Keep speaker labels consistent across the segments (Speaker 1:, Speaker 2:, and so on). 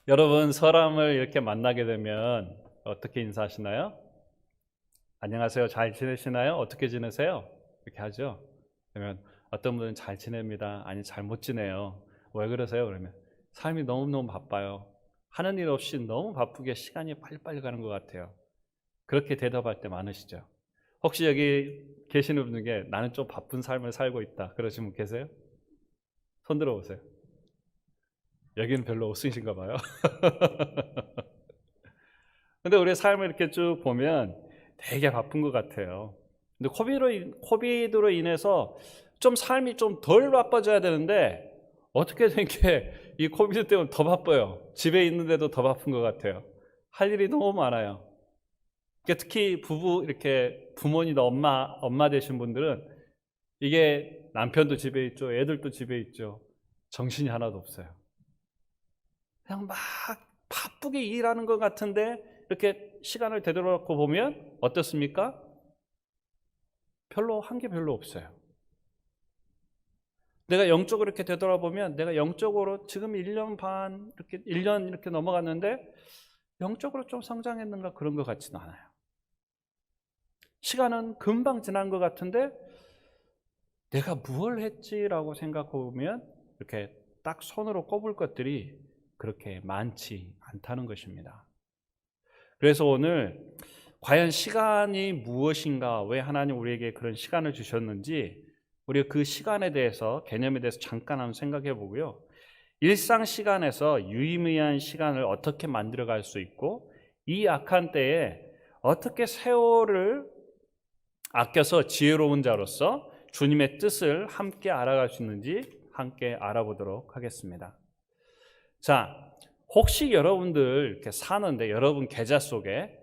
Speaker 1: 여러분, 사람을 이렇게 만나게 되면 어떻게 인사하시나요? 안녕하세요. 잘 지내시나요? 어떻게 지내세요? 이렇게 하죠. 그러면 어떤 분은 잘 지냅니다. 아니, 잘 못 지내요. 왜 그러세요? 그러면 삶이 너무너무 바빠요. 하는 일 없이 너무 바쁘게 시간이 빨리빨리 가는 것 같아요. 그렇게 대답할 때 많으시죠? 혹시 여기 계시는 분 중에 나는 좀 바쁜 삶을 살고 있다 그러신 분 계세요? 손 들어보세요. 여기는 별로 없으신가 봐요. 근데 우리의 삶을 이렇게 쭉 보면 되게 바쁜 것 같아요. 근데 코비드로 인해서 좀 삶이 좀 덜 바빠져야 되는데 어떻게 된 게 이 코비드 때문에 더 바빠요. 집에 있는데도 더 바쁜 것 같아요. 할 일이 너무 많아요. 특히 이렇게 부모님, 엄마 되신 분들은 이게 남편도 집에 있죠. 애들도 집에 있죠. 정신이 하나도 없어요. 그냥 막 바쁘게 일하는 것 같은데 이렇게 시간을 되돌아놓고 보면 어떻습니까? 한 게 별로 없어요. 내가 영적으로 이렇게 되돌아보면 내가 영적으로 지금 1년 반, 이렇게 1년 이렇게 넘어갔는데 영적으로 좀 성장했는가 그런 것 같지는 않아요. 시간은 금방 지난 것 같은데 내가 무엇을 했지라고 생각해 보면 이렇게 딱 손으로 꼽을 것들이 그렇게 많지 않다는 것입니다. 그래서 오늘 과연 시간이 무엇인가, 왜 하나님 우리에게 그런 시간을 주셨는지 우리가 그 시간에 대해서, 개념에 대해서 잠깐 한번 생각해 보고요. 일상 시간에서 유의미한 시간을 어떻게 만들어갈 수 있고 이 악한 때에 어떻게 세월을 아껴서 지혜로운 자로서 주님의 뜻을 함께 알아갈 수 있는지 함께 알아보도록 하겠습니다. 자, 혹시 여러분들 이렇게 사는데 여러분 계좌 속에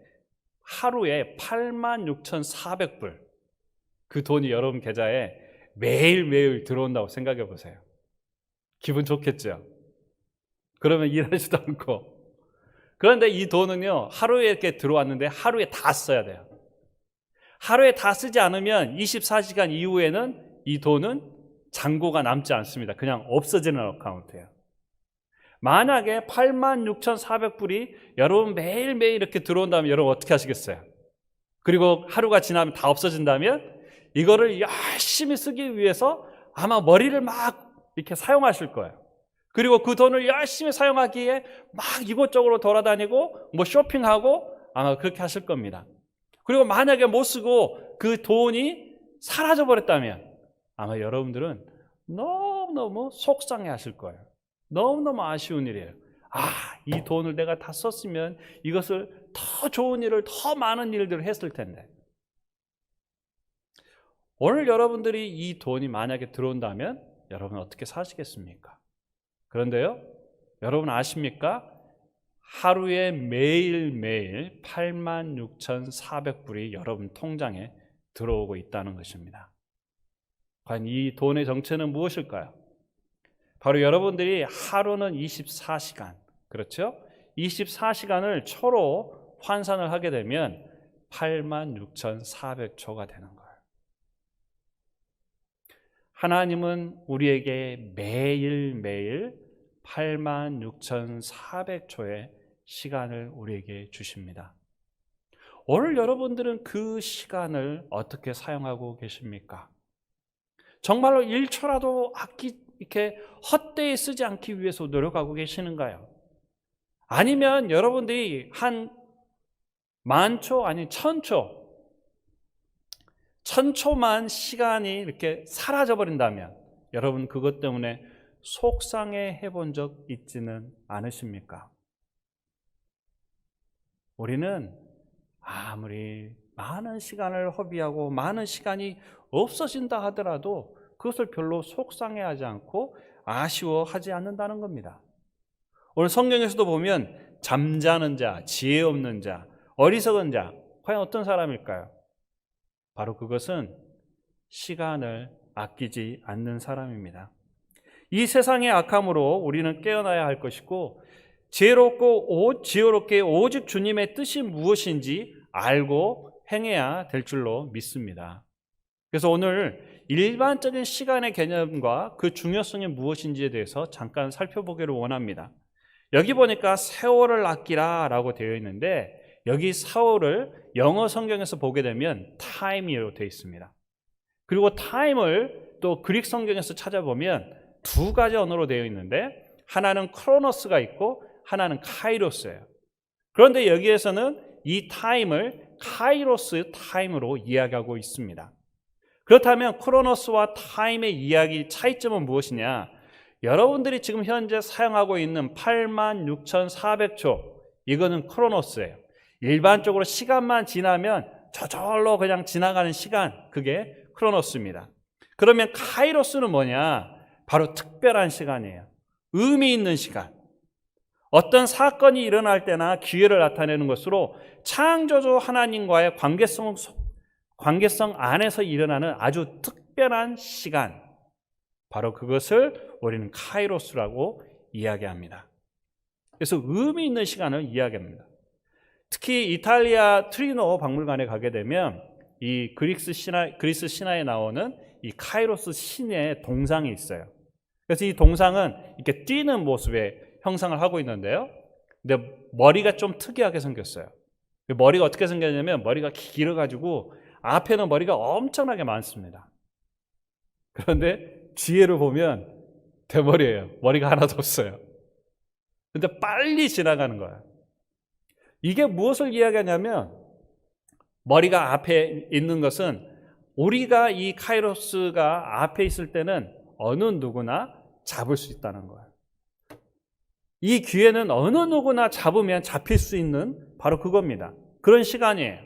Speaker 1: 하루에 86,400불 그 돈이 여러분 계좌에 매일매일 들어온다고 생각해 보세요. 기분 좋겠죠? 그러면 일하지도 않고. 그런데 이 돈은요, 하루에 이렇게 들어왔는데 하루에 다 써야 돼요. 하루에 다 쓰지 않으면 24시간 이후에는 이 돈은 잔고가 남지 않습니다. 그냥 없어지는 어카운트예요. 만약에 86,400불이 여러분 매일매일 이렇게 들어온다면 여러분 어떻게 하시겠어요? 그리고 하루가 지나면 다 없어진다면 이거를 열심히 쓰기 위해서 아마 머리를 막 이렇게 사용하실 거예요. 그리고 그 돈을 열심히 사용하기에 막 이곳저곳으로 돌아다니고 뭐 쇼핑하고 아마 그렇게 하실 겁니다. 그리고 만약에 못 쓰고 그 돈이 사라져 버렸다면 아마 여러분들은 너무너무 속상해 하실 거예요. 너무너무 아쉬운 일이에요. 이 돈을 내가 다 썼으면 이것을 더 좋은 일을, 더 많은 일들을 했을 텐데. 오늘 여러분들이 이 돈이 만약에 들어온다면 여러분 어떻게 사시겠습니까? 그런데요, 여러분 아십니까? 하루에 매일매일 86,400불이 여러분 통장에 들어오고 있다는 것입니다. 과연 이 돈의 정체는 무엇일까요? 바로 여러분들이 하루는 24시간, 그렇죠? 24시간을 초로 환산을 하게 되면 86,400초가 되는 거예요. 하나님은 우리에게 매일매일 86,400초의 시간을 우리에게 주십니다. 오늘 여러분들은 그 시간을 어떻게 사용하고 계십니까? 정말로 1초라도 이렇게 헛되이 쓰지 않기 위해서 노력하고 계시는가요? 아니면 여러분들이 한 10,000초 아니 1,000초만 시간이 이렇게 사라져 버린다면 여러분 그것 때문에 속상해 해본 적 있지는 않으십니까? 우리는 아무리 많은 시간을 허비하고 많은 시간이 없어진다 하더라도 그것을 별로 속상해하지 않고 아쉬워하지 않는다는 겁니다. 오늘 성경에서도 보면 잠자는 자, 지혜 없는 자, 어리석은 자, 과연 어떤 사람일까요? 바로 그것은 시간을 아끼지 않는 사람입니다. 이 세상의 악함으로 우리는 깨어나야 할 것이고 지혜롭게 오직 주님의 뜻이 무엇인지 알고 행해야 될 줄로 믿습니다. 그래서 오늘 일반적인 시간의 개념과 그 중요성이 무엇인지에 대해서 잠깐 살펴보기를 원합니다. 여기 보니까 세월을 아끼라 라고 되어 있는데 여기 세월을 영어 성경에서 보게 되면 time이라고 되어 있습니다. 그리고 time을 또 그릭 성경에서 찾아보면 두 가지 언어로 되어 있는데 하나는 크로노스가 있고 하나는 카이로스예요. 그런데 여기에서는 이 타임을 카이로스 타임으로 이야기하고 있습니다. 그렇다면 크로노스와 타임의 이야기 차이점은 무엇이냐? 여러분들이 지금 현재 사용하고 있는 86,400초, 이거는 크로노스예요. 일반적으로 시간만 지나면 저절로 그냥 지나가는 시간, 그게 크로노스입니다. 그러면 카이로스는 뭐냐? 바로 특별한 시간이에요. 의미 있는 시간. 어떤 사건이 일어날 때나 기회를 나타내는 것으로 창조주 하나님과의 관계성 안에서 일어나는 아주 특별한 시간, 바로 그것을 우리는 카이로스라고 이야기합니다. 그래서 의미 있는 시간을 이야기합니다. 특히 이탈리아 트리노 박물관에 가게 되면 이 그리스 신화에 나오는 이 카이로스 신의 동상이 있어요. 그래서 이 동상은 이렇게 뛰는 모습의 형상을 하고 있는데요. 근데 머리가 좀 특이하게 생겼어요. 머리가 어떻게 생겼냐면 머리가 길어가지고 앞에는 머리가 엄청나게 많습니다. 그런데 뒤에를 보면 대머리예요. 머리가 하나도 없어요. 근데 빨리 지나가는 거예요. 이게 무엇을 이야기하냐면 머리가 앞에 있는 것은 우리가 이 카이로스가 앞에 있을 때는 어느 누구나 잡을 수 있다는 거예요. 이 기회는 어느 누구나 잡으면 잡힐 수 있는 바로 그겁니다. 그런 시간이에요.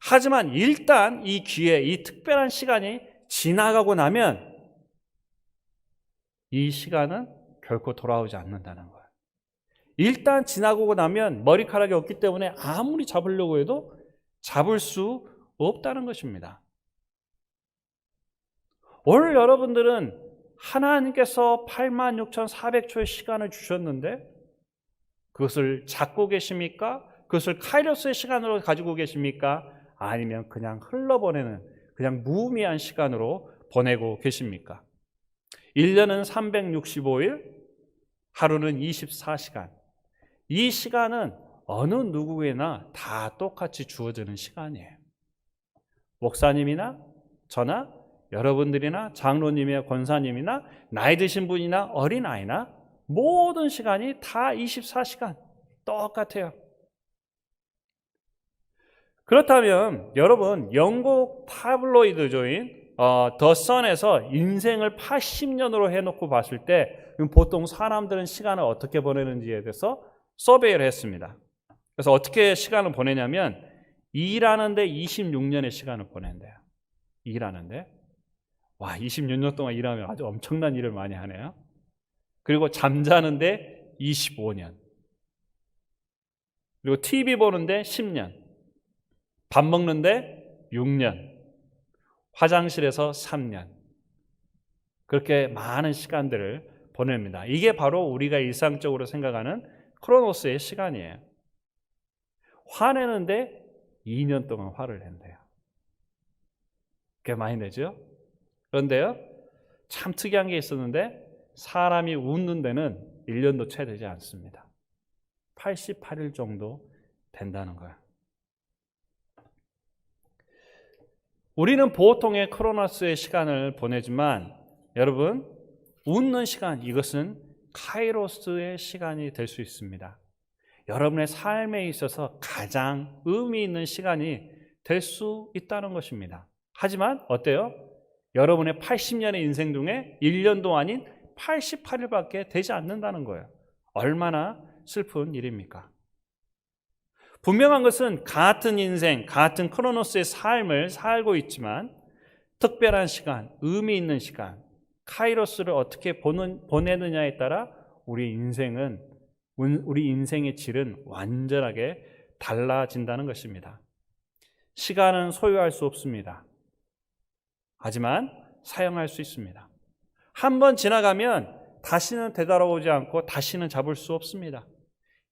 Speaker 1: 하지만 일단 이 기회, 이 특별한 시간이 지나가고 나면 이 시간은 결코 돌아오지 않는다는 거예요. 일단 지나고 나면 머리카락이 없기 때문에 아무리 잡으려고 해도 잡을 수 없다는 것입니다. 오늘 여러분들은 하나님께서 86,400초의 시간을 주셨는데 그것을 잡고 계십니까? 그것을 카이로스의 시간으로 가지고 계십니까? 아니면 그냥 흘러보내는 그냥 무의미한 시간으로 보내고 계십니까? 1년은 365일, 하루는 24시간. 이 시간은 어느 누구에나 다 똑같이 주어지는 시간이에요. 목사님이나 저나 여러분들이나 장로님이나 권사님이나 나이 드신 분이나 어린아이나 모든 시간이 다 24시간 똑같아요. 그렇다면 여러분 영국 타블로이드조인 더 선에서 인생을 80년으로 해놓고 봤을 때 보통 사람들은 시간을 어떻게 보내는지에 대해서 서베이를 했습니다. 그래서 어떻게 시간을 보내냐면 일하는데 26년의 시간을 보낸대요. 일하는데 26년 동안 일하면 아주 엄청난 일을 많이 하네요. 그리고 잠자는데 25년, 그리고 TV 보는데 10년, 밥 먹는데 6년, 화장실에서 3년, 그렇게 많은 시간들을 보냅니다. 이게 바로 우리가 일상적으로 생각하는 크로노스의 시간이에요. 화내는데 2년 동안 화를 낸대요. 꽤 많이 내죠? 그런데요, 참 특이한 게 있었는데 사람이 웃는 데는 1년도 채 되지 않습니다. 88일 정도 된다는 거예요. 우리는 보통의 크로노스의 시간을 보내지만 여러분, 웃는 시간, 이것은 카이로스의 시간이 될 수 있습니다. 여러분의 삶에 있어서 가장 의미 있는 시간이 될 수 있다는 것입니다. 하지만 어때요? 여러분의 80년의 인생 중에 1년도 아닌 88일밖에 되지 않는다는 거예요. 얼마나 슬픈 일입니까? 분명한 것은 같은 인생, 같은 크로노스의 삶을 살고 있지만 특별한 시간, 의미 있는 시간, 카이로스를 어떻게 보내느냐에 따라 우리 인생의 질은 완전하게 달라진다는 것입니다. 시간은 소유할 수 없습니다. 하지만 사용할 수 있습니다. 한번 지나가면 다시는 되돌아오지 않고 다시는 잡을 수 없습니다.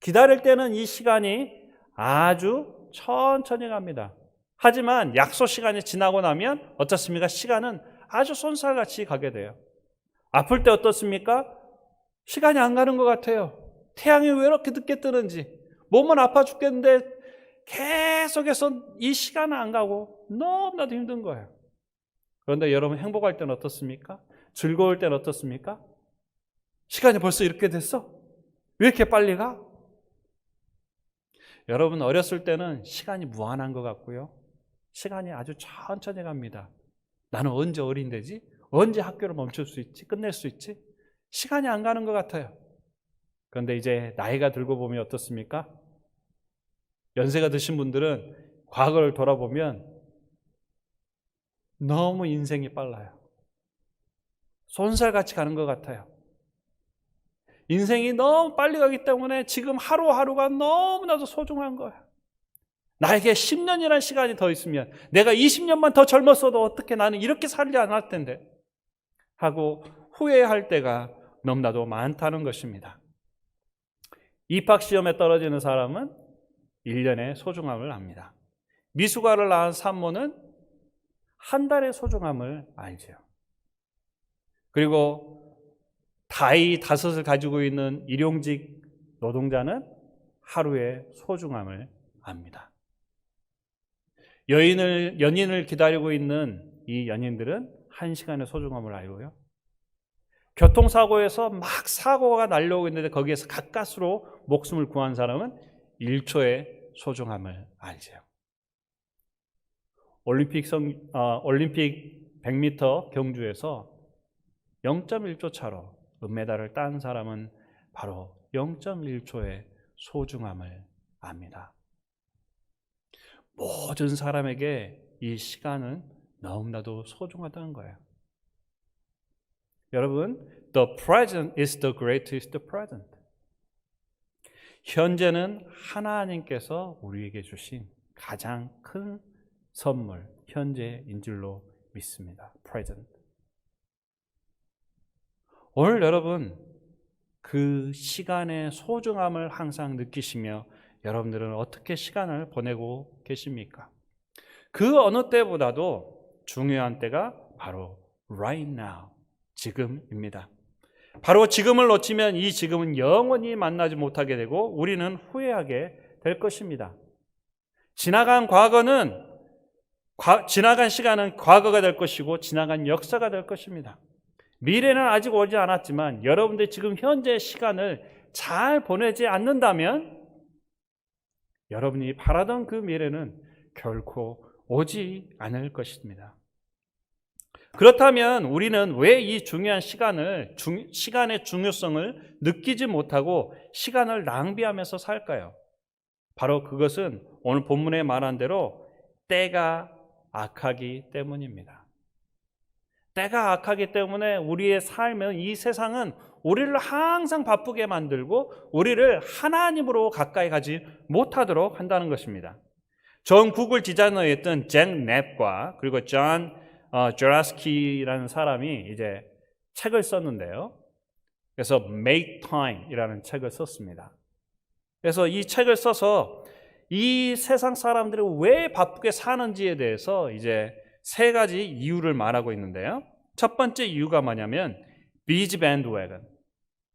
Speaker 1: 기다릴 때는 이 시간이 아주 천천히 갑니다. 하지만 약속 시간이 지나고 나면 어떻습니까? 시간은 아주 쏜살같이 가게 돼요. 아플 때 어떻습니까? 시간이 안 가는 것 같아요. 태양이 왜 이렇게 늦게 뜨는지, 몸은 아파 죽겠는데 계속해서 이 시간은 안 가고 너무나도 힘든 거예요. 그런데 여러분, 행복할 때는 어떻습니까? 즐거울 때는 어떻습니까? 시간이 벌써 이렇게 됐어? 왜 이렇게 빨리 가? 여러분, 어렸을 때는 시간이 무한한 것 같고요, 시간이 아주 천천히 갑니다. 나는 언제 어린 되지? 언제 학교를 멈출 수 있지? 끝낼 수 있지? 시간이 안 가는 것 같아요. 그런데 이제 나이가 들고 보면 어떻습니까? 연세가 드신 분들은 과거를 돌아보면 너무 인생이 빨라요. 쏜살같이 가는 것 같아요. 인생이 너무 빨리 가기 때문에 지금 하루하루가 너무나도 소중한 거예요. 나에게 10년이라는 시간이 더 있으면, 내가 20년만 더 젊었어도 어떻게 나는 이렇게 살지 않을 텐데 하고 후회할 때가 너무나도 많다는 것입니다. 입학시험에 떨어지는 사람은 1년의 소중함을 압니다. 미숙아를 낳은 산모는 한 달의 소중함을 알죠. 그리고 다이 5을 가지고 있는 일용직 노동자는 하루의 소중함을 압니다. 연인을 기다리고 있는 이 연인들은 1시간의 소중함을 알고요, 교통사고에서 막 사고가 날려오고 있는데 거기에서 가까스로 목숨을 구한 사람은 1초의 소중함을 알죠. 올림픽 100m 경주에서 0.1초 차로 은메달을 딴 사람은 바로 0.1초의 소중함을 압니다. 모든 사람에게 이 시간은 너무나도 소중하다는 거예요. 여러분, the present is the greatest present. 현재는 하나님께서 우리에게 주신 가장 큰 선물, 현재인 줄로 믿습니다. present. 오늘 여러분, 그 시간의 소중함을 항상 느끼시며 여러분들은 어떻게 시간을 보내고 계십니까? 그 어느 때보다도 중요한 때가 바로 right now, 지금입니다. 바로 지금을 놓치면 이 지금은 영원히 만나지 못하게 되고 우리는 후회하게 될 것입니다. 지나간 시간은 과거가 될 것이고 지나간 역사가 될 것입니다. 미래는 아직 오지 않았지만 여러분들이 지금 현재의 시간을 잘 보내지 않는다면 여러분이 바라던 그 미래는 결코 오지 않을 것입니다. 그렇다면 우리는 왜 이 중요한 시간의 중요성을 느끼지 못하고 시간을 낭비하면서 살까요? 바로 그것은 오늘 본문에 말한 대로 때가 악하기 때문입니다. 때가 악하기 때문에 우리의 삶은, 이 세상은 우리를 항상 바쁘게 만들고 우리를 하나님으로 가까이 가지 못하도록 한다는 것입니다. 전 구글 디자이너였던 잭 넵과 그리고 존 조라스키라는 사람이 이제 책을 썼는데요. 그래서 Make Time이라는 책을 썼습니다. 그래서 이 책을 써서 이 세상 사람들이 왜 바쁘게 사는지에 대해서 이제 3가지 이유를 말하고 있는데요. 첫 번째 이유가 뭐냐면 비지 밴드 웨건.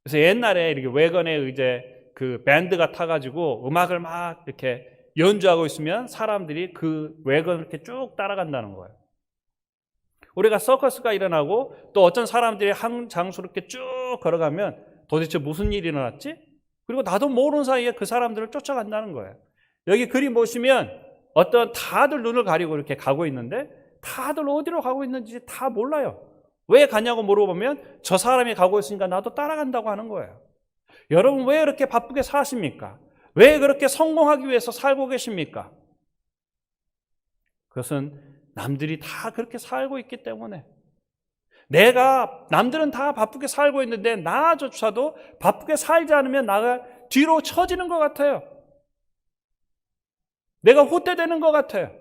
Speaker 1: 그래서 옛날에 이렇게 웨건에 이제 그 밴드가 타가지고 음악을 막 이렇게 연주하고 있으면 사람들이 그 웨건을 이렇게 쭉 따라간다는 거예요. 우리가 서커스가 일어나고 또 어떤 사람들이 한 장소로 이렇게 쭉 걸어가면 도대체 무슨 일이 일어났지? 그리고 나도 모르는 사이에 그 사람들을 쫓아간다는 거예요. 여기 그림 보시면 다들 눈을 가리고 이렇게 가고 있는데 다들 어디로 가고 있는지 다 몰라요. 왜 가냐고 물어보면 저 사람이 가고 있으니까 나도 따라간다고 하는 거예요. 여러분, 왜 이렇게 바쁘게 사십니까? 왜 그렇게 성공하기 위해서 살고 계십니까? 그것은 남들이 다 그렇게 살고 있기 때문에, 남들은 다 바쁘게 살고 있는데 나조차도 바쁘게 살지 않으면 나가 뒤로 처지는 것 같아요. 내가 후퇴되는 것 같아요.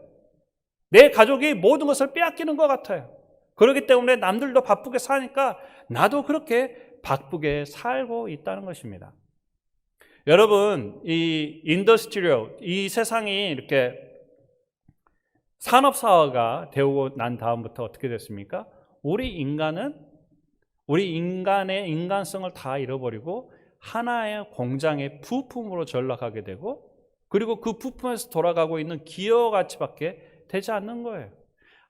Speaker 1: 내 가족이 모든 것을 빼앗기는 것 같아요. 그렇기 때문에 남들도 바쁘게 사니까 나도 그렇게 바쁘게 살고 있다는 것입니다. 여러분, 이 세상이 이렇게 산업사회가 되고 난 다음부터 어떻게 됐습니까? 우리 인간의 인간성을 다 잃어버리고 하나의 공장의 부품으로 전락하게 되고, 그리고 그 부품에서 돌아가고 있는 기어 가치밖에 되지 않는 거예요.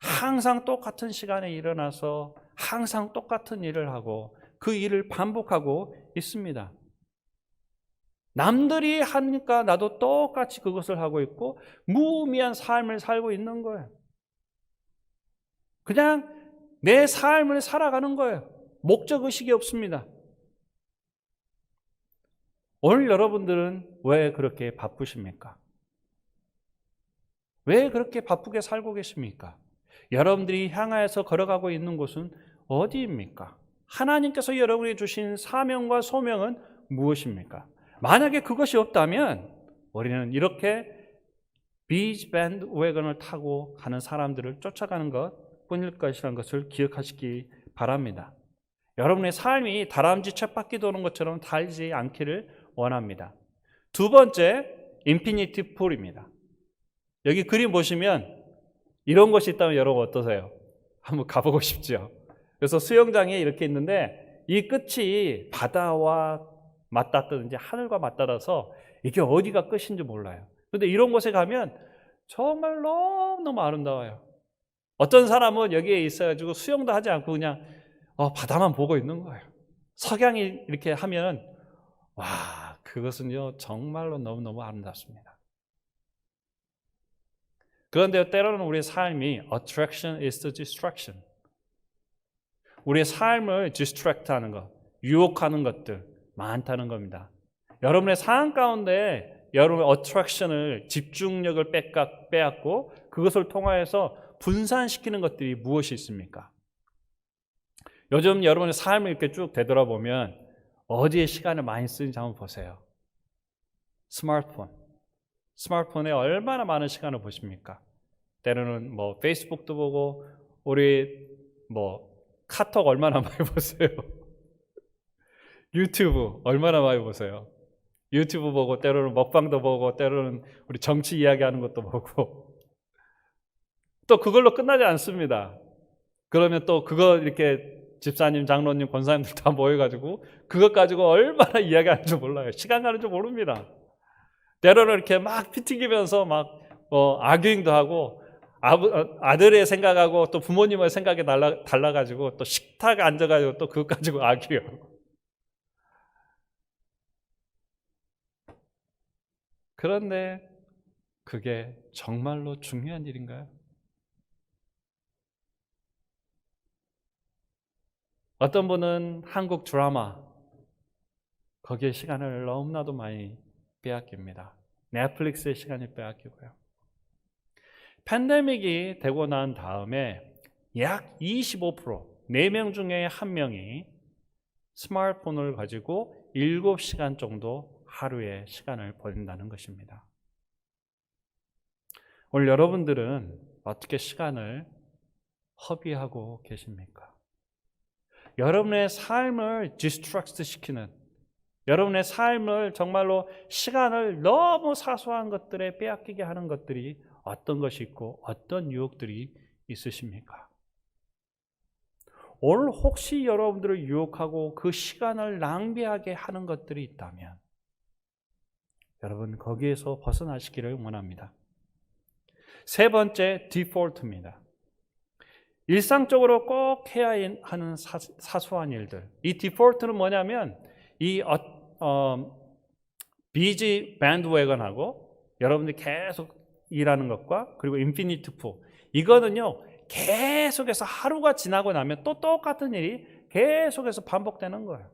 Speaker 1: 항상 똑같은 시간에 일어나서 항상 똑같은 일을 하고 그 일을 반복하고 있습니다. 남들이 하니까 나도 똑같이 그것을 하고 있고 무의미한 삶을 살고 있는 거예요. 그냥 내 삶을 살아가는 거예요. 목적의식이 없습니다. 오늘 여러분들은 왜 그렇게 바쁘십니까? 왜 그렇게 바쁘게 살고 계십니까? 여러분들이 향하여서 걸어가고 있는 곳은 어디입니까? 하나님께서 여러분에게 주신 사명과 소명은 무엇입니까? 만약에 그것이 없다면 우리는 이렇게 비즈 밴드 웨건을 타고 가는 사람들을 쫓아가는 것 뿐일 것이라는 것을 기억하시기 바랍니다. 여러분의 삶이 다람쥐 쳇바퀴 도는 것처럼 달지 않기를 원합니다. 두 번째, 인피니티 풀입니다. 여기 그림 보시면 이런 것이 있다면 여러분 어떠세요? 한번 가보고 싶죠? 그래서 수영장에 이렇게 있는데 이 끝이 바다와 맞닿든지 하늘과 맞닿아서 이게 어디가 끝인지 몰라요. 그런데 이런 곳에 가면 정말 너무너무 아름다워요. 어떤 사람은 여기에 있어가지고 수영도 하지 않고 그냥 바다만 보고 있는 거예요. 석양이 이렇게 하면 와, 그것은요 정말로 너무너무 아름답습니다. 그런데 때로는 우리의 삶이 attraction is the distraction. 우리의 삶을 distract 하는 것, 유혹하는 것들 많다는 겁니다. 여러분의 삶 가운데 여러분의 attraction을, 집중력을 빼앗고 그것을 통하여서 분산시키는 것들이 무엇이 있습니까? 요즘 여러분의 삶을 이렇게 쭉 되돌아보면 어디에 시간을 많이 쓰는지 한번 보세요. 스마트폰에 얼마나 많은 시간을 보십니까? 때로는 뭐 페이스북도 보고 우리 뭐 카톡 얼마나 많이 보세요? 유튜브 얼마나 많이 보세요? 유튜브 보고 때로는 먹방도 보고 때로는 우리 정치 이야기하는 것도 보고 또 그걸로 끝나지 않습니다. 그러면 또 그거 이렇게 집사님, 장로님, 권사님들 다 모여가지고 그것 가지고 얼마나 이야기하는 줄 몰라요. 시간 가는 줄 모릅니다. 때로는 이렇게 막 피 튀기면서 막 아규잉도 하고 아들의 생각하고 또 부모님의 생각이 달라가지고 또 식탁에 앉아가지고 또 그것 가지고 아규하고. 그런데 그게 정말로 중요한 일인가요? 어떤 분은 한국 드라마 거기에 시간을 너무나도 많이 빼앗깁니다. 넷플릭스의 시간을 빼앗기고요. 팬데믹이 되고 난 다음에 약 25%, 4명 중에 1명이 스마트폰을 가지고 7시간 정도 하루에 시간을 보낸다는 것입니다. 오늘 여러분들은 어떻게 시간을 허비하고 계십니까? 여러분의 삶을 디스트랙트 시키는, 여러분의 삶을 정말로 시간을 너무 사소한 것들에 빼앗기게 하는 것들이 어떤 것이 있고 어떤 유혹들이 있으십니까? 오늘 혹시 여러분들을 유혹하고 그 시간을 낭비하게 하는 것들이 있다면 여러분 거기에서 벗어나시기를 원합니다. 세 번째, 디폴트입니다. 일상적으로 꼭 해야 하는 사소한 일들. 이 디폴트는 뭐냐면 이 비지 밴드웨건하고 여러분들이 계속 일하는 것과 그리고 인피니트 풀, 이거는요 계속해서 하루가 지나고 나면 또 똑같은 일이 계속해서 반복되는 거예요.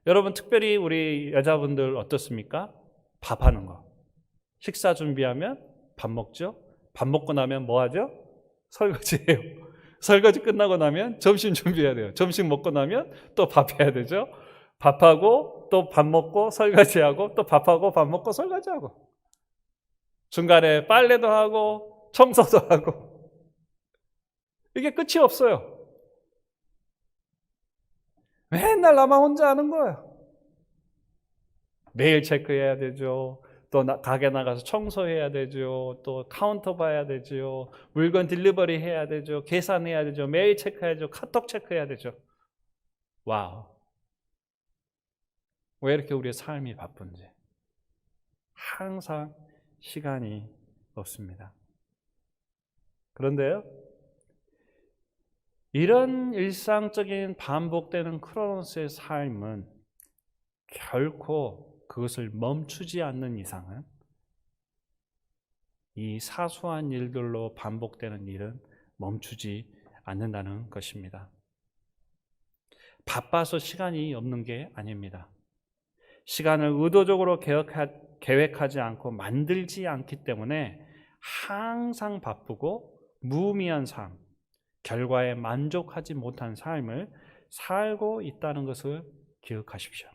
Speaker 1: 여러분 특별히 우리 여자분들 어떻습니까? 밥하는 거. 식사 준비하면 밥 먹죠. 밥 먹고 나면 뭐 하죠? 설거지해요. 설거지 끝나고 나면 점심 준비해야 돼요. 점심 먹고 나면 또 밥 해야 되죠. 밥하고 또 밥 먹고 설거지하고 또 밥하고 밥 먹고 설거지하고 중간에 빨래도 하고 청소도 하고 이게 끝이 없어요. 맨날 나만 혼자 하는 거예요. 메일 체크해야 되죠. 또 가게 나가서 청소해야 되죠. 또 카운터 봐야 되죠. 물건 딜리버리 해야 되죠. 계산해야 되죠. 메일 체크해야죠. 카톡 체크해야 되죠. 와우. 왜 이렇게 우리의 삶이 바쁜지. 항상 시간이 없습니다. 그런데요, 이런 일상적인 반복되는 크로노스의 삶은 결코 그것을 멈추지 않는 이상은 이 사소한 일들로 반복되는 일은 멈추지 않는다는 것입니다. 바빠서 시간이 없는 게 아닙니다. 시간을 의도적으로 계획하지 않고 만들지 않기 때문에 항상 바쁘고 무의미한 삶, 결과에 만족하지 못한 삶을 살고 있다는 것을 기억하십시오.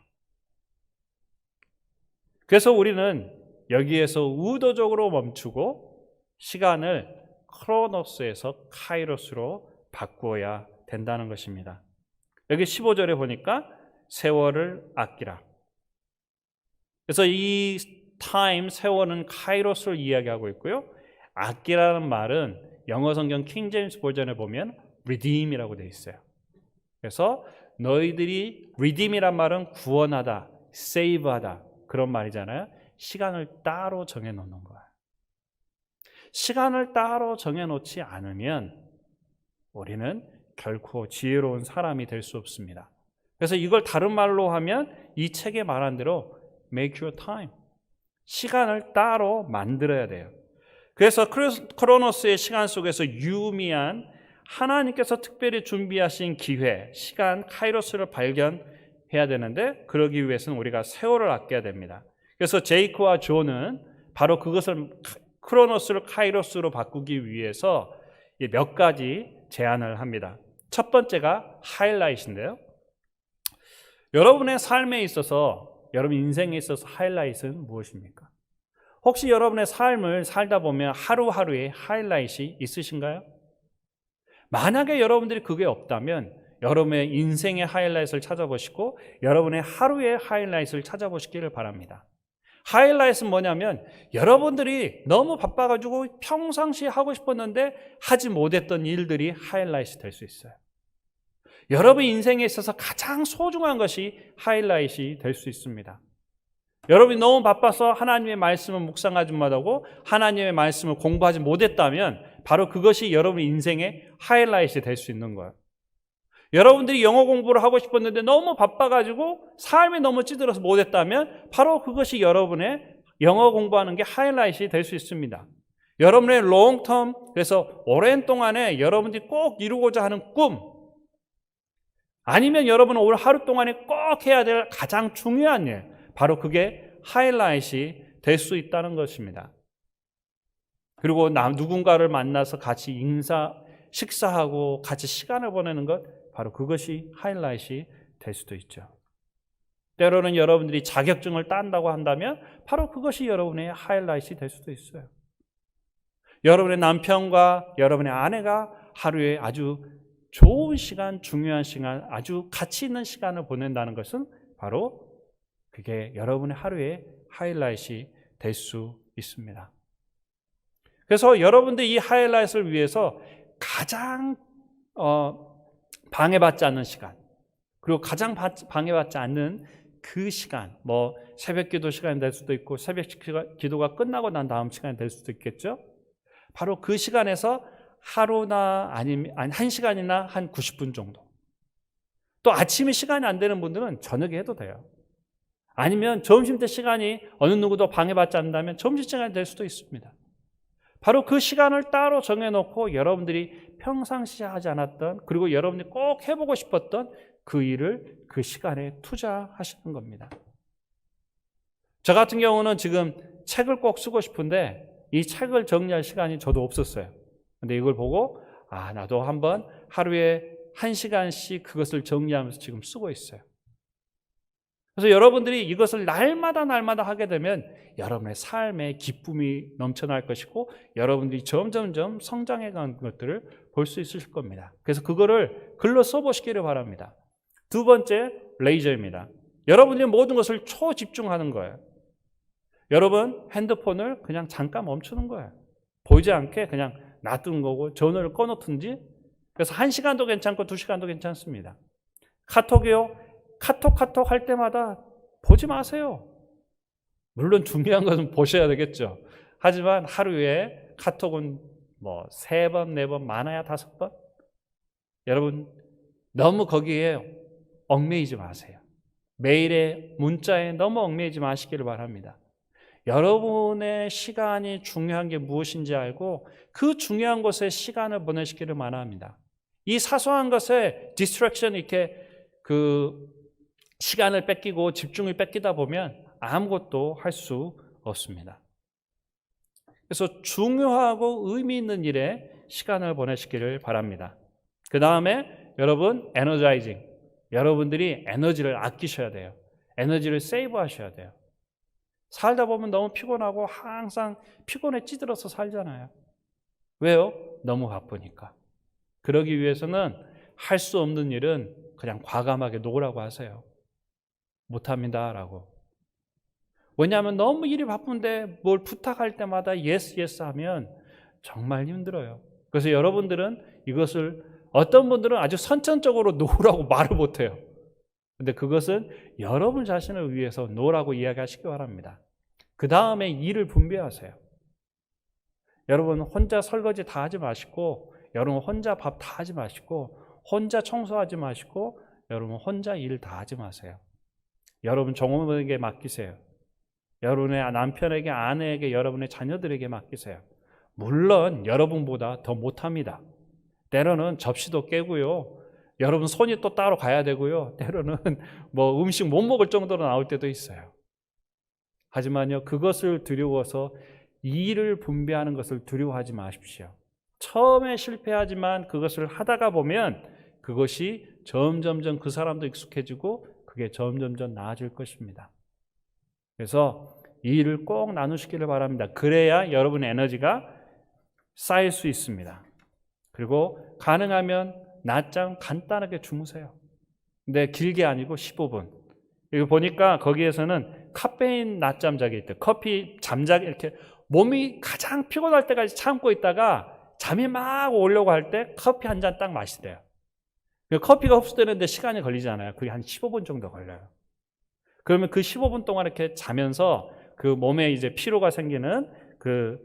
Speaker 1: 그래서 우리는 여기에서 의도적으로 멈추고 시간을 크로노스에서 카이로스로 바꾸어야 된다는 것입니다. 여기 15절에 보니까 세월을 아끼라. 그래서 이 타임, 세월은 카이로스를 이야기하고 있고요. 아끼라는 말은 영어 성경 킹 제임스 버전에 보면 redeem이라고 되어 있어요. 그래서 너희들이 redeem이란 말은 구원하다, save하다 그런 말이잖아요. 시간을 따로 정해놓는 거예요. 시간을 따로 정해놓지 않으면 우리는 결코 지혜로운 사람이 될 수 없습니다. 그래서 이걸 다른 말로 하면 이 책에 말한 대로 make your time. 시간을 따로 만들어야 돼요. 그래서 크로노스의 시간 속에서 유의미한 하나님께서 특별히 준비하신 기회, 시간, 카이로스를 발견해야 되는데 그러기 위해서는 우리가 세월을 아껴야 됩니다. 그래서 제이크와 존은 바로 그것을 크로노스를 카이로스로 바꾸기 위해서 몇 가지 제안을 합니다. 첫 번째가 하이라이트인데요. 여러분의 삶에 있어서, 여러분 인생에 있어서 하이라이트는 무엇입니까? 혹시 여러분의 삶을 살다 보면 하루하루에 하이라이트이 있으신가요? 만약에 여러분들이 그게 없다면 여러분의 인생의 하이라이트를 찾아보시고 여러분의 하루의 하이라이트를 찾아보시기를 바랍니다. 하이라이트는 뭐냐면 여러분들이 너무 바빠가지고 평상시에 하고 싶었는데 하지 못했던 일들이 하이라이트 될 수 있어요. 여러분 인생에 있어서 가장 소중한 것이 하이라이트이 될 수 있습니다. 여러분이 너무 바빠서 하나님의 말씀을 묵상하지 못하고 하나님의 말씀을 공부하지 못했다면 바로 그것이 여러분 인생의 하이라이트이 될 수 있는 거예요. 여러분들이 영어 공부를 하고 싶었는데 너무 바빠가지고 삶이 너무 찌들어서 못했다면 바로 그것이 여러분의 영어 공부하는 게 하이라이트이 될 수 있습니다. 여러분의 롱텀, 그래서 오랜 동안에 여러분들이 꼭 이루고자 하는 꿈, 아니면 여러분은 오늘 하루 동안에 꼭 해야 될 가장 중요한 일, 바로 그게 하이라이트이 될 수 있다는 것입니다. 그리고 누군가를 만나서 같이 식사하고 같이 시간을 보내는 것, 바로 그것이 하이라이트이 될 수도 있죠. 때로는 여러분들이 자격증을 딴다고 한다면 바로 그것이 여러분의 하이라이트이 될 수도 있어요. 여러분의 남편과 여러분의 아내가 하루에 아주 좋은 시간, 중요한 시간, 아주 가치 있는 시간을 보낸다는 것은 바로 그게 여러분의 하루의 하이라이트이 될 수 있습니다. 그래서 여러분들 이 하이라이트를 위해서 가장 방해받지 않는 시간, 그리고 가장 방해받지 않는 그 시간, 뭐 새벽 기도 시간이 될 수도 있고 새벽 기도가 끝나고 난 다음 시간이 될 수도 있겠죠. 바로 그 시간에서 하루나 아니면 한 시간이나 한 90분 정도. 또 아침에 시간이 안 되는 분들은 저녁에 해도 돼요. 아니면 점심 때 시간이 어느 누구도 방해받지 않는다면 점심시간이 될 수도 있습니다. 바로 그 시간을 따로 정해놓고 여러분들이 평상시에 하지 않았던, 그리고 여러분들이 꼭 해보고 싶었던 그 일을 그 시간에 투자하시는 겁니다. 저 같은 경우는 지금 책을 꼭 쓰고 싶은데 이 책을 정리할 시간이 저도 없었어요. 근데 이걸 보고 나도 한번 하루에 1시간씩 그것을 정리하면서 지금 쓰고 있어요. 그래서 여러분들이 이것을 날마다 하게 되면 여러분의 삶에 기쁨이 넘쳐날 것이고 여러분들이 점점점 성장해가는 것들을 볼 수 있으실 겁니다. 그래서 그거를 글로 써보시기를 바랍니다. 두 번째, 레이저입니다. 여러분들이 모든 것을 초집중하는 거예요. 여러분 핸드폰을 그냥 잠깐 멈추는 거예요. 보이지 않게 그냥 놔두는 거고 전화를 꺼놓든지. 그래서 1시간도 괜찮고 2시간도 괜찮습니다. 카톡이요. 카톡 할 때마다 보지 마세요. 물론 중요한 것은 보셔야 되겠죠. 하지만 하루에 카톡은 뭐 3번, 4번, 많아야 5번? 여러분, 너무 거기에 얽매이지 마세요. 매일의 문자에 너무 얽매이지 마시기를 바랍니다. 여러분의 시간이 중요한 게 무엇인지 알고 그 중요한 곳에 시간을 보내시기를 바랍니다. 이 사소한 것에 디스트랙션 이렇게 그 시간을 뺏기고 집중을 뺏기다 보면 아무것도 할 수 없습니다. 그래서 중요하고 의미 있는 일에 시간을 보내시기를 바랍니다. 그 다음에 여러분 에너자이징. 여러분들이 에너지를 아끼셔야 돼요. 에너지를 세이브 하셔야 돼요. 살다 보면 너무 피곤하고 항상 피곤에 찌들어서 살잖아요. 왜요? 너무 바쁘니까. 그러기 위해서는 할 수 없는 일은 그냥 과감하게 놓으라고 하세요. 못합니다 라고. 왜냐하면 너무 일이 바쁜데 뭘 부탁할 때마다 예스 예스 하면 정말 힘들어요. 그래서 여러분들은 이것을 어떤 분들은 아주 선천적으로 놓으라고 말을 못해요. 근데 그것은 여러분 자신을 위해서 놓으라고 이야기하시기 바랍니다. 그 다음에 일을 분배하세요. 여러분 혼자 설거지 다 하지 마시고, 여러분 혼자 밥 다 하지 마시고, 혼자 청소하지 마시고, 여러분 혼자 일 다 하지 마세요. 여러분 종업원에게 맡기세요. 여러분의 남편에게, 아내에게, 여러분의 자녀들에게 맡기세요. 물론 여러분보다 더 못합니다. 때로는 접시도 깨고요. 여러분 손이 또 따로 가야 되고요. 때로는 뭐 음식 못 먹을 정도로 나올 때도 있어요. 하지만요, 그것을 두려워서 일을 분배하는 것을 두려워하지 마십시오. 처음에 실패하지만 그것을 하다가 보면 그것이 점점점 그 사람도 익숙해지고 그게 점점점 나아질 것입니다. 그래서 이 일을 꼭 나누시기를 바랍니다. 그래야 여러분의 에너지가 쌓일 수 있습니다. 그리고 가능하면 낮잠 간단하게 주무세요. 근데 길게 아니고 15분. 이거 보니까 거기에서는 카페인 낮잠 자기 있대. 커피 잠자기 이렇게 몸이 가장 피곤할 때까지 참고 있다가 잠이 막 오려고 할 때 커피 한 잔 딱 마시대요. 커피가 흡수되는데 시간이 걸리잖아요. 그게 한 15분 정도 걸려요. 그러면 그 15분 동안 이렇게 자면서 그 몸에 이제 피로가 생기는 그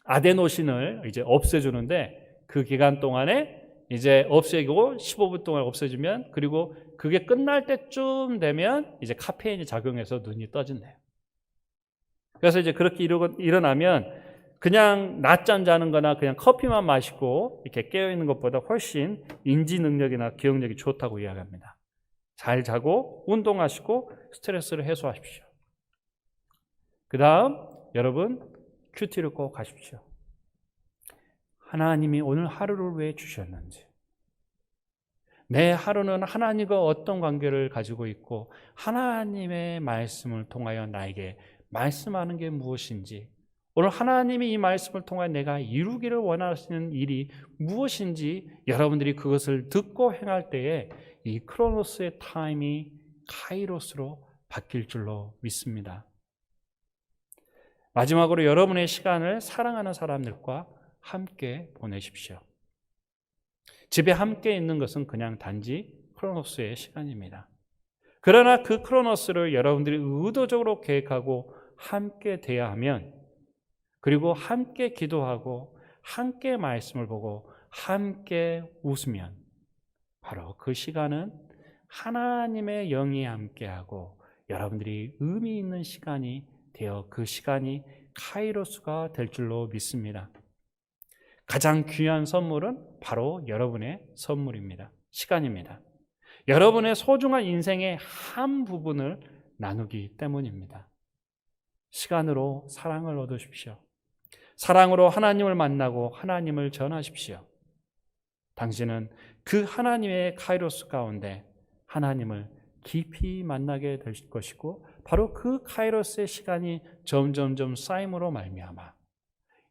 Speaker 1: 아데노신을 이제 없애주는데, 그 기간 동안에 이제 없애고 15분 동안 없애주면, 그리고 그게 끝날 때쯤 되면 이제 카페인이 작용해서 눈이 떠진대요. 그래서 이제 그렇게 일어나면 그냥 낮잠 자는 거나 그냥 커피만 마시고 이렇게 깨어있는 것보다 훨씬 인지 능력이나 기억력이 좋다고 이야기합니다. 잘 자고 운동하시고 스트레스를 해소하십시오. 그 다음 여러분 큐티를 꼭 하십시오. 하나님이 오늘 하루를 왜 주셨는지, 내 하루는 하나님과 어떤 관계를 가지고 있고 하나님의 말씀을 통하여 나에게 말씀하는 게 무엇인지, 오늘 하나님이 이 말씀을 통하여 내가 이루기를 원하시는 일이 무엇인지 여러분들이 그것을 듣고 행할 때에 이 크로노스의 타임이 카이로스로 바뀔 줄로 믿습니다. 마지막으로 여러분의 시간을 사랑하는 사람들과 함께 보내십시오. 집에 함께 있는 것은 그냥 단지 크로노스의 시간입니다. 그러나 그 크로노스를 여러분들이 의도적으로 계획하고 함께 대화하면, 그리고 함께 기도하고 함께 말씀을 보고 함께 웃으면, 바로 그 시간은 하나님의 영이 함께하고 여러분들이 의미 있는 시간이 되어 그 시간이 카이로스가 될 줄로 믿습니다. 가장 귀한 선물은 바로 여러분의 선물입니다. 시간입니다. 여러분의 소중한 인생의 한 부분을 나누기 때문입니다. 시간으로 사랑을 얻으십시오. 사랑으로 하나님을 만나고 하나님을 전하십시오. 당신은 그 하나님의 카이로스 가운데 하나님을 깊이 만나게 될 것이고, 바로 그 카이로스의 시간이 점점점 쌓임으로 말미암아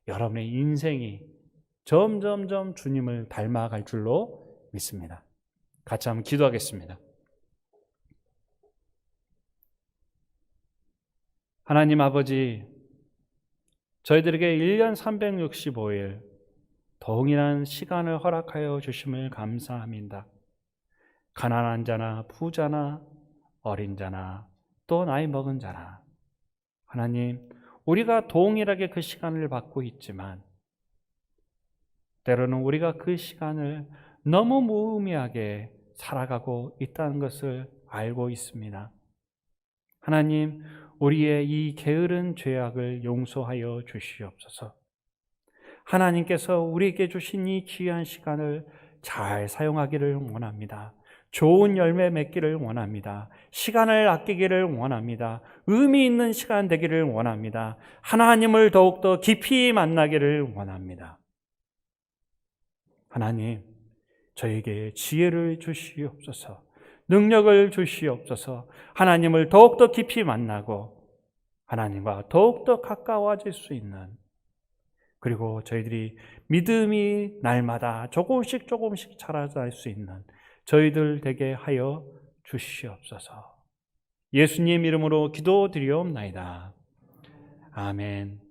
Speaker 1: 여러분의 인생이 점점점 주님을 닮아갈 줄로 믿습니다. 같이 한번 기도하겠습니다. 하나님 아버지, 저희들에게 1년 365일 동일한 시간을 허락하여 주심을 감사합니다. 가난한 자나 부자나 어린 자나 또 나이 먹은 자라. 하나님, 우리가 동일하게 그 시간을 받고 있지만 때로는 우리가 그 시간을 너무 무의미하게 살아가고 있다는 것을 알고 있습니다. 하나님, 우리의 이 게으른 죄악을 용서하여 주시옵소서. 하나님께서 우리에게 주신 이 귀한 시간을 잘 사용하기를 원합니다. 좋은 열매 맺기를 원합니다. 시간을 아끼기를 원합니다. 의미 있는 시간 되기를 원합니다. 하나님을 더욱더 깊이 만나기를 원합니다. 하나님, 저에게 지혜를 주시옵소서. 능력을 주시옵소서. 하나님을 더욱더 깊이 만나고 하나님과 더욱더 가까워질 수 있는, 그리고 저희들이 믿음이 날마다 조금씩 자라날 수 있는 저희들 되게 하여 주시옵소서. 예수님 이름으로 기도드리옵나이다. 아멘.